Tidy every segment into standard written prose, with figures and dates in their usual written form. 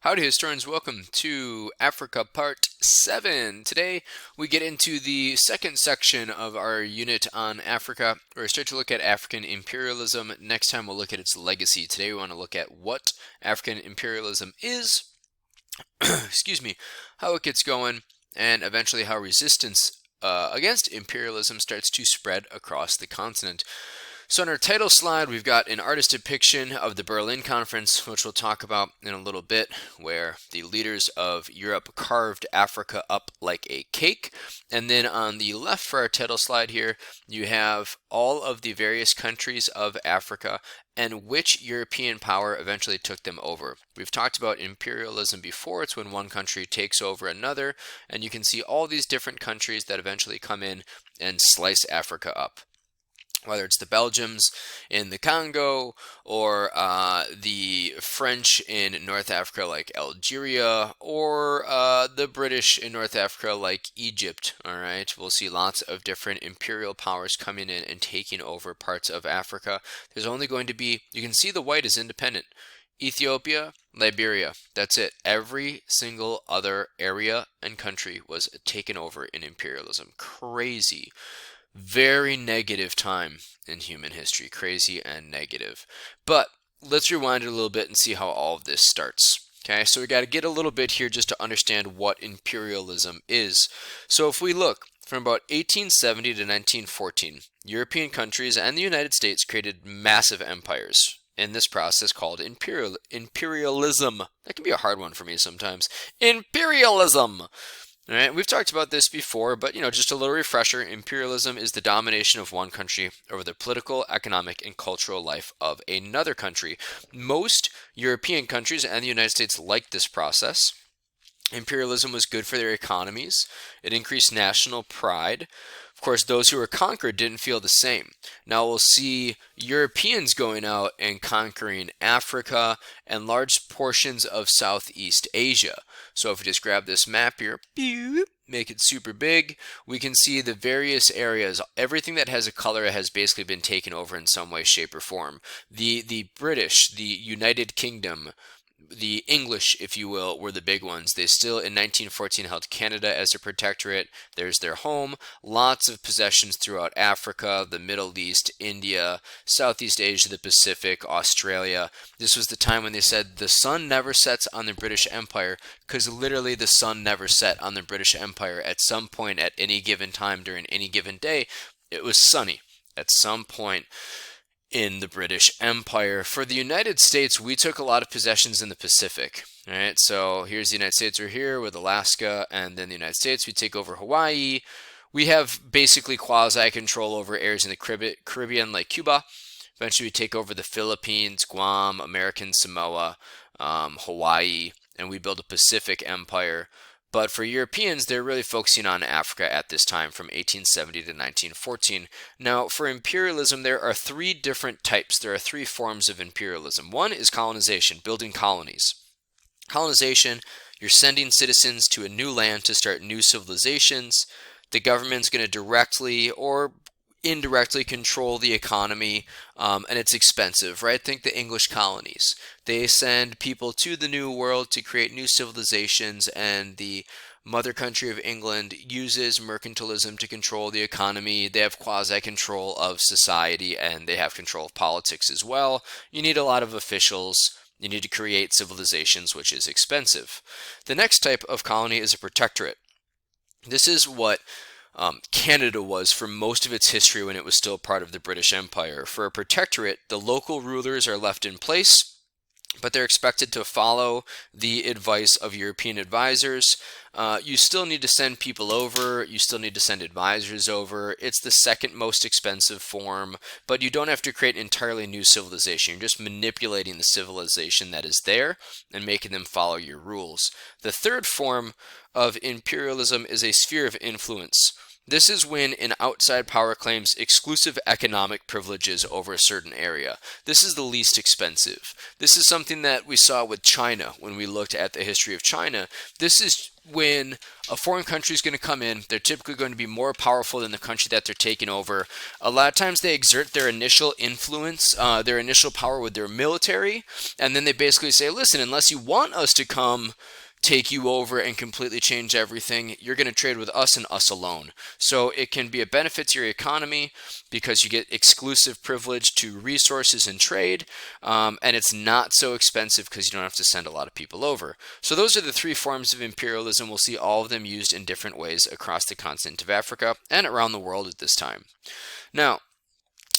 Howdy historians, welcome to Africa Part 7. Today we get into the second section of our unit on Africa, where we start to look at African imperialism. Next time we'll look at its legacy. Today we want to look at what African imperialism is, excuse me, how it gets going, and eventually how resistance against imperialism starts to spread across the continent. So on our title slide, we've got an artist depiction of the Berlin Conference, which we'll talk about in a little bit, where the leaders of Europe carved Africa up like a cake. And then on the left for our title slide here, you have all of the various countries of Africa and which European power eventually took them over. We've talked about imperialism before. It's when one country takes over another, and you can see all these different countries that eventually come in and slice Africa up. Whether it's the Belgians in the Congo or the French in North Africa like Algeria or the British in North Africa like Egypt, all right? We'll see lots of different imperial powers coming in and taking over parts of Africa. There's only going to be, you can see the white is independent. Ethiopia, Liberia, that's it. Every single other area and country was taken over in imperialism. Crazy. Very negative time in human history, crazy and negative. But let's rewind it a little bit and see how all of this starts. Okay, so we got to get a little bit here just to understand what imperialism is. So if we look from about 1870 to 1914, European countries and the United States created massive empires in this process called imperialism. That can be a hard one for me sometimes. Imperialism! All right, we've talked about this before, but just a little refresher. Imperialism is the domination of one country over the political, economic, and cultural life of another country. Most European countries and the United States liked this process. Imperialism was good for their economies. It increased national pride. Of course, those who were conquered didn't feel the same. Now we'll see Europeans going out and conquering Africa and large portions of Southeast Asia. So if we just grab this map here, make it super big, we can see the various areas. Everything that has a color has basically been taken over in some way, shape, or form. The British, the United Kingdom, the English, if you will, were the big ones. They still, in 1914, held Canada as a protectorate. There's their home. Lots of possessions throughout Africa, the Middle East, India, Southeast Asia, the Pacific, Australia. This was the time when they said the sun never sets on the British Empire, because literally the sun never set on the British Empire. At some point, at any given time, during any given day, it was sunny. At some point in the British Empire. For the United States, we took a lot of possessions in the Pacific. All right, so here's the United States right here with Alaska, and then the United States, we take over Hawaii. We have basically quasi-control over areas in the Caribbean like Cuba. Eventually, we take over the Philippines, Guam, American Samoa, Hawaii, and we build a Pacific empire. But for Europeans, they're really focusing on Africa at this time from 1870 to 1914. Now, for imperialism, there are three different types. There are three forms of imperialism. One is colonization, building colonies. Colonization, you're sending citizens to a new land to start new civilizations. The government's going to directly or indirectly control the economy, and it's expensive, right? Think the English colonies. They send people to the New World to create new civilizations, and the mother country of England uses mercantilism to control the economy. They have quasi-control of society, and they have control of politics as well. You need a lot of officials. You need to create civilizations, which is expensive. The next type of colony is a protectorate. This is what Canada was for most of its history when it was still part of the British Empire. For a protectorate, the local rulers are left in place, but they're expected to follow the advice of European advisors. You still need to send people over. You still need to send advisors over. It's the second most expensive form, but you don't have to create an entirely new civilization. You're just manipulating the civilization that is there and making them follow your rules. The third form of imperialism is a sphere of influence. This is when an outside power claims exclusive economic privileges over a certain area. This is the least expensive. This is something that we saw with China when we looked at the history of China. This is when a foreign country is going to come in. They're typically going to be more powerful than the country that they're taking over. A lot of times they exert their initial influence, their initial power with their military, and then they basically say, listen, unless you want us to come take you over and completely change everything, you're going to trade with us and us alone. So it can be a benefit to your economy because you get exclusive privilege to resources and trade, and it's not so expensive because you don't have to send a lot of people over. So those are the three forms of imperialism. We'll see all of them used in different ways across the continent of Africa and around the world at this time. Now,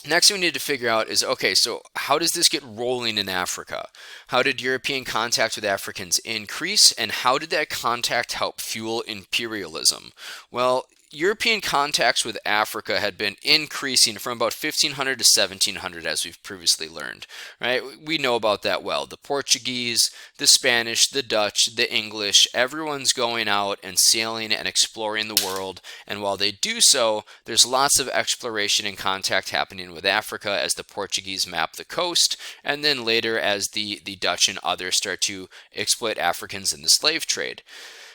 next thing we need to figure out is, okay, so how does this get rolling in Africa? How did European contact with Africans increase, and how did that contact help fuel imperialism? Well, European contacts with Africa had been increasing from about 1500 to 1700, as we've previously learned, right? We know about that well. The Portuguese, the Spanish, the Dutch, the English, everyone's going out and sailing and exploring the world. And while they do so, there's lots of exploration and contact happening with Africa as the Portuguese map the coast, and then later as the Dutch and others start to exploit Africans in the slave trade.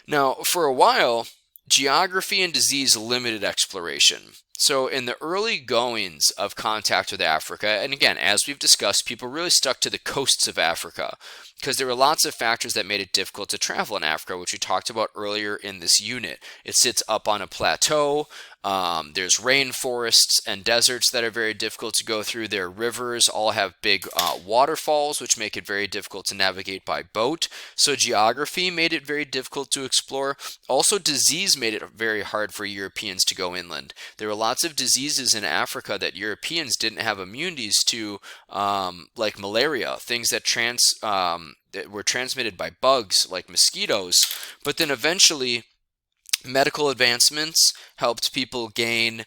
Now, for a while, geography and disease limited exploration. So in the early goings of contact with Africa, and again, as we've discussed, people really stuck to the coasts of Africa because there were lots of factors that made it difficult to travel in Africa, which we talked about earlier in this unit. It sits up on a plateau. There's rainforests and deserts that are very difficult to go through. Their rivers all have big waterfalls, which make it very difficult to navigate by boat. So geography made it very difficult to explore. Also, disease made it very hard for Europeans to go inland. There were lots of diseases in Africa that Europeans didn't have immunities to, like malaria, things that that were transmitted by bugs like mosquitoes. But then eventually medical advancements helped people gain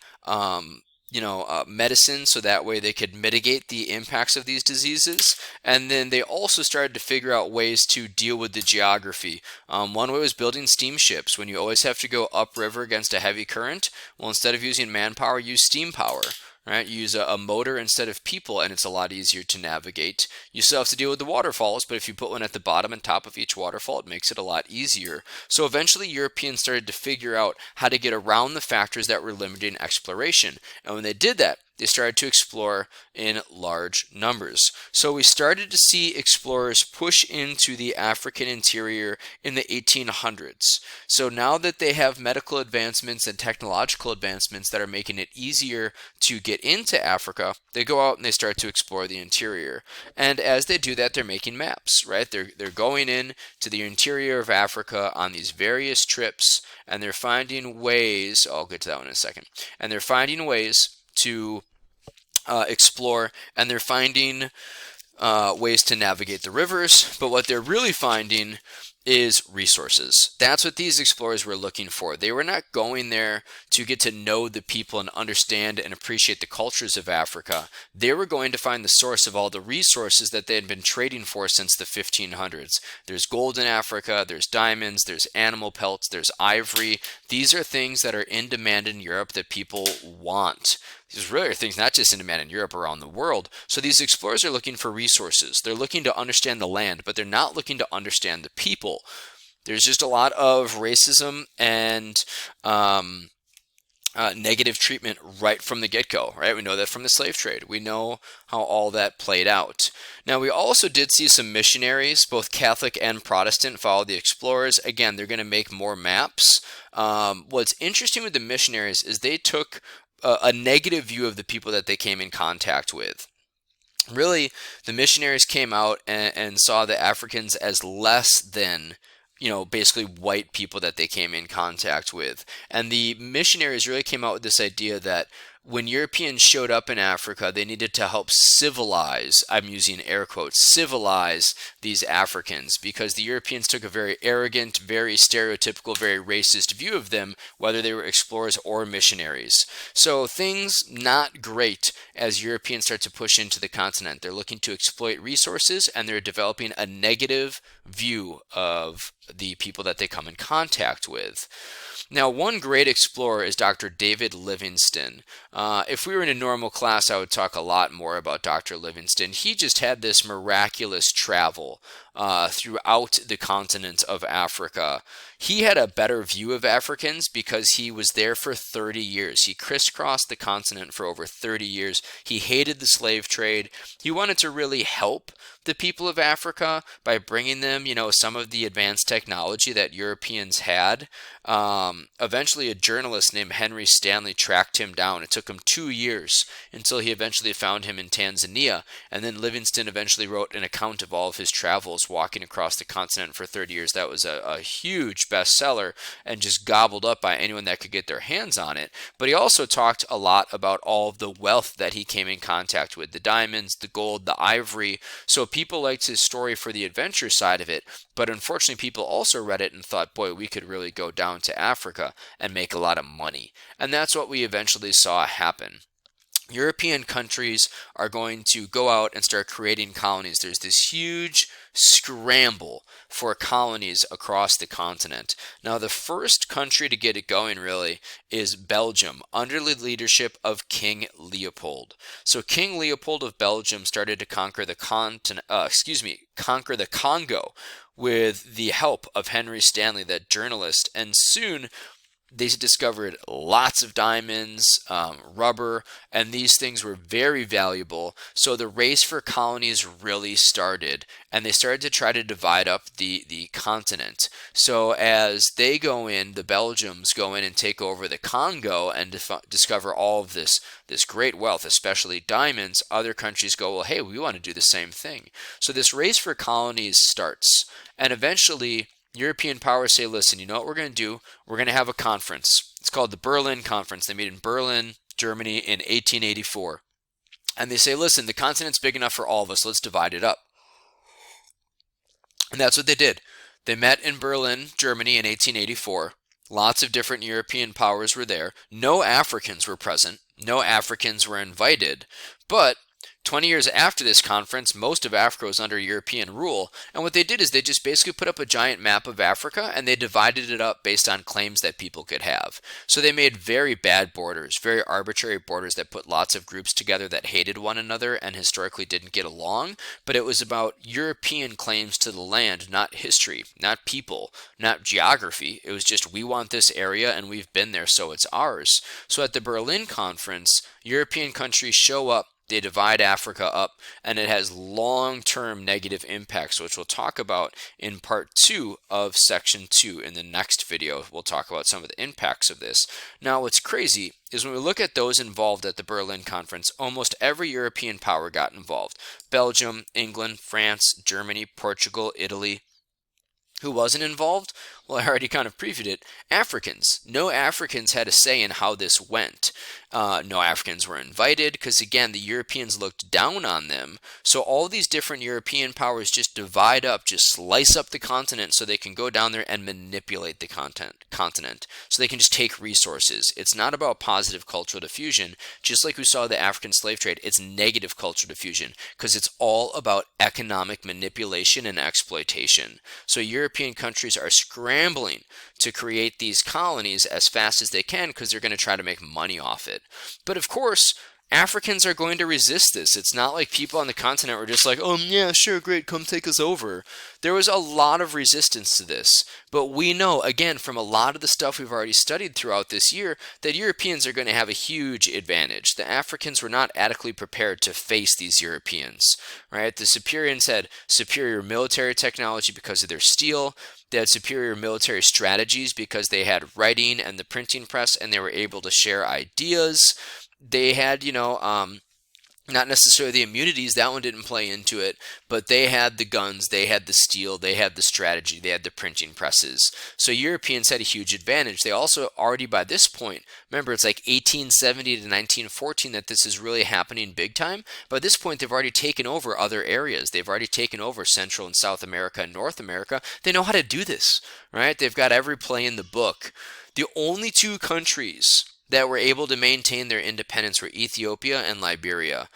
medicine so that way they could mitigate the impacts of these diseases. And then they also started to figure out ways to deal with the geography. One way was building steamships. When you always have to go upriver against a heavy current, well, instead of using manpower, use steam power. Right? You use a motor instead of people, and it's a lot easier to navigate. You still have to deal with the waterfalls, but if you put one at the bottom and top of each waterfall, it makes it a lot easier. So eventually Europeans started to figure out how to get around the factors that were limiting exploration. And when they did that, they started to explore in large numbers. So we started to see explorers push into the African interior in the 1800s. So now that they have medical advancements and technological advancements that are making it easier to get into Africa, they go out and they start to explore the interior. And as they do that, they're making maps, right? They're going in to the interior of Africa on these various trips, and they're finding ways, I'll get to that one in a second, and they're finding ways to explore, and they're finding ways to navigate the rivers, but what they're really finding is resources. That's what these explorers were looking for. They were not going there to get to know the people and understand and appreciate the cultures of Africa. They were going to find the source of all the resources that they had been trading for since the 1500s. There's gold in Africa, there's diamonds, there's animal pelts, there's ivory. These are things that are in demand in Europe that people want. These really are things not just in demand in Europe, around the world. So these explorers are looking for resources. They're looking to understand the land, but they're not looking to understand the people. There's just a lot of racism and negative treatment right from the get-go, right? We know that from the slave trade. We know how all that played out. Now, we also did see some missionaries, both Catholic and Protestant, follow the explorers. Again, they're going to make more maps. What's interesting with the missionaries is they took a negative view of the people that they came in contact with. Really, the missionaries came out and saw the Africans as less than, basically white people that they came in contact with. And the missionaries really came out with this idea that when Europeans showed up in Africa, they needed to help civilize, I'm using air quotes, civilize these Africans because the Europeans took a very arrogant, very stereotypical, very racist view of them, whether they were explorers or missionaries. So things not great as Europeans start to push into the continent. They're looking to exploit resources and they're developing a negative view of the people that they come in contact with. Now, one great explorer is Dr. David Livingstone. If we were in a normal class, I would talk a lot more about Dr. Livingstone. He just had this miraculous travel throughout the continent of Africa. He had a better view of Africans because he was there for 30 years. He crisscrossed the continent for over 30 years. He hated the slave trade. He wanted to really help the people of Africa by bringing them, some of the advanced technology that Europeans had. Eventually, a journalist named Henry Stanley tracked him down. It took him 2 years until he eventually found him in Tanzania. And then Livingstone eventually wrote an account of all of his travels walking across the continent for 30 years. That was a huge bestseller and just gobbled up by anyone that could get their hands on it. But he also talked a lot about all of the wealth that he came in contact with, the diamonds, the gold, the ivory. So people liked his story for the adventure side of it, but unfortunately people also read it and thought, boy, we could really go down to Africa and make a lot of money. And that's what we eventually saw happen. European countries are going to go out and start creating colonies. There's this huge scramble for colonies across the continent. Now, the first country to get it going really is Belgium, under the leadership of King Leopold. So King Leopold of Belgium started to conquer the conquer the Congo with the help of Henry Stanley, that journalist, and soon they discovered lots of diamonds, rubber, and these things were very valuable. So the race for colonies really started, and they started to try to divide up the continent. So as they go in, the Belgians go in and take over the Congo and discover all of this great wealth, especially diamonds. Other countries go, well, hey, we want to do the same thing. So this race for colonies starts, and eventually European powers say, listen, you know what we're going to do? We're going to have a conference. It's called the Berlin Conference. They meet in Berlin, Germany in 1884. And they say, listen, the continent's big enough for all of us. Let's divide it up. And that's what they did. They met in Berlin, Germany in 1884. Lots of different European powers were there. No Africans were present. No Africans were invited. But 20 years after this conference, most of Africa was under European rule, and what they did is they just basically put up a giant map of Africa and they divided it up based on claims that people could have. So they made very bad borders, very arbitrary borders that put lots of groups together that hated one another and historically didn't get along, but it was about European claims to the land, not history, not people, not geography. It was just, we want this area and we've been there, so it's ours. So at the Berlin Conference, European countries show up, they divide Africa up, and it has long-term negative impacts, which we'll talk about in part 2 of section 2. In the next video, we'll talk about some of the impacts of this. Now, what's crazy is when we look at those involved at the Berlin Conference, almost every European power got involved. Belgium, England, France, Germany, Portugal, Italy. Who wasn't involved? Well, I already kind of previewed it. Africans. No Africans had a say in how this went. No Africans were invited because, again, the Europeans looked down on them. So all these different European powers just divide up, just slice up the continent so they can go down there and manipulate the continent. So they can just take resources. It's not about positive cultural diffusion. Just like we saw the African slave trade, it's negative cultural diffusion because it's all about economic manipulation and exploitation. So European countries are scrambling to create these colonies as fast as they can because they're going to try to make money off it. But of course, Africans are going to resist this. It's not like people on the continent were just like, oh, yeah, sure, great, come take us over. There was a lot of resistance to this. But we know, again, from a lot of the stuff we've already studied throughout this year, that Europeans are going to have a huge advantage. The Africans were not adequately prepared to face these Europeans, right? The Superiors had superior military technology because of their steel. They had superior military strategies because they had writing and the printing press, and they were able to share ideas. They had, Not necessarily the immunities, that one didn't play into it, but they had the guns, they had the steel, they had the strategy, they had the printing presses. So Europeans had a huge advantage. They also already by this point, remember it's like 1870 to 1914 that this is really happening big time. By this point, they've already taken over other areas. They've already taken over Central and South America and North America. They know how to do this, right? They've got every play in the book. The only two countries that were able to maintain their independence were Ethiopia and Liberia.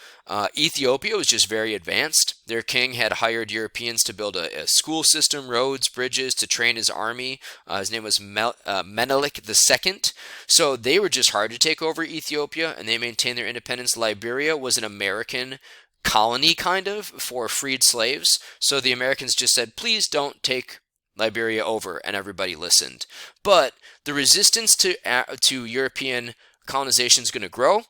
Ethiopia was just very advanced. Their king had hired Europeans to build a school system, roads, bridges, to train his army. His name was Menelik II. So they were just hard to take over Ethiopia, and they maintained their independence. Liberia was an American colony, kind of, for freed slaves. So the Americans just said, please don't take Liberia over, and everybody listened. But the resistance to European colonization is going to grow,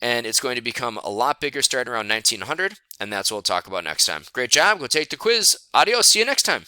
and it's going to become a lot bigger starting around 1900, and that's what we'll talk about next time. Great job. Go take the quiz. Adios. See you next time.